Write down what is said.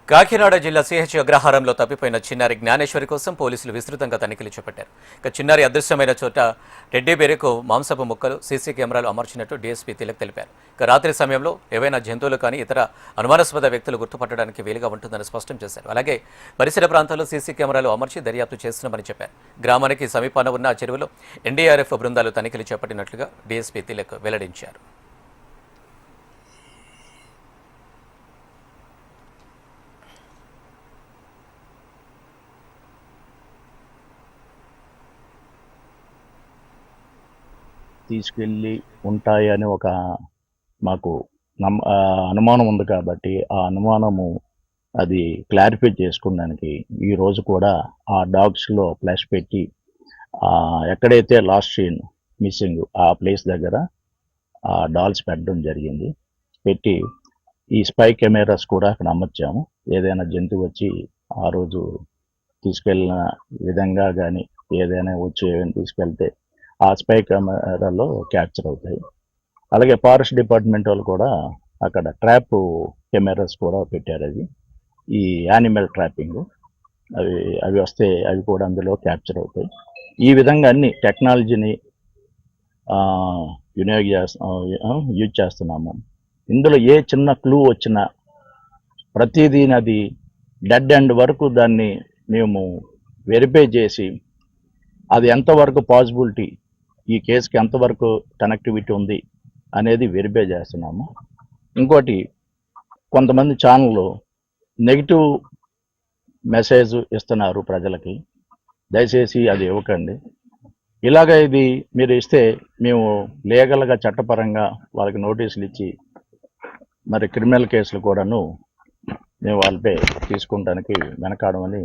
కాకినాడ జిల్లా సిహెచ్ అగ్రహారంలో తప్పిపోయిన చిన్నారి జ్ఞానేశ్వరి కోసం పోలీసులు విస్తృతంగా తనిఖీలు చేపట్టారు. ఇక చిన్నారి అదృశ్యమైన చోట రెడ్డి బేరెకు మాంసపు ముక్కలు సీసీ కెమెరాలు అమర్చినట్టు డీఎస్పీ తిలక్ తెలిపారు. ఇక రాత్రి సమయంలో ఏవైనా జంతువులు కానీ ఇతర అనుమానాస్పద వ్యక్తులు గుర్తుపట్టడానికి వీలుగా ఉంటుందని స్పష్టం చేశారు. అలాగే పరిసర ప్రాంతాల్లో సీసీ కెమెరాలు అమర్చి దర్యాప్తు చేస్తున్నామని చెప్పారు. గ్రామానికి సమీపాన ఉన్న చెరువులో ఎన్డీఆర్ఎఫ్ బృందాలు తనిఖీలు చేపట్టినట్లుగా డీఎస్పీ తిలక్ వెల్లడించారు. తీసుకెళ్ళి ఉంటాయని ఒక మాకు అనుమానం ఉంది కాబట్టి ఆ అనుమానము అది క్లారిఫై చేసుకోవడానికి ఈరోజు కూడా ఆ డాగ్స్లో ఫ్లాష్ పెట్టి ఎక్కడైతే లాస్ట్ సీన్ మిస్సింగ్ ఆ ప్లేస్ దగ్గర ఆ డాల్స్ పెట్టడం జరిగింది. పెట్టి ఈ స్పై కెమెరాస్ కూడా అక్కడ అమర్చాము. ఏదైనా జంతువు వచ్చి ఆ రోజు తీసుకెళ్ళిన విధంగా కానీ ఏదైనా వచ్చి ఏమైనా తీసుకెళ్తే ఆ స్పై కెమెరాలో క్యాప్చర్ అవుతాయి. అలాగే ఫారెస్ట్ డిపార్ట్మెంట్ వాళ్ళు కూడా అక్కడ ట్రాప్ కెమెరాస్ కూడా పెట్టారు. అది ఈ యానిమల్ ట్రాపింగ్ అవి అవి వస్తే అవి కూడా అందులో క్యాప్చర్ అవుతాయి. ఈ విధంగా అన్ని టెక్నాలజీని యూజ్ చేస్తున్నాము. ఇందులో ఏ చిన్న క్లూ వచ్చినా ప్రతిదీ అది డెడ్ ఎండ్ వరకు దాన్ని మేము వెరిఫై చేసి అది ఎంతవరకు పాసిబిలిటీ ఈ కేసుకి ఎంతవరకు కనెక్టివిటీ ఉంది అనేది వెరిఫై చేస్తున్నాము. ఇంకోటి కొంతమంది ఛానళ్ళు నెగిటివ్ మెసేజ్ ఇస్తున్నారు ప్రజలకి. దయచేసి అది ఇవ్వకండి. ఇలాగ ఇది మీరు ఇస్తే మేము లీగల్గా చట్టపరంగా వాళ్ళకి నోటీసులు ఇచ్చి మరి క్రిమినల్ కేసులు కూడాను మేము వాళ్ళపై తీసుకుంటానికి వెనకాడమని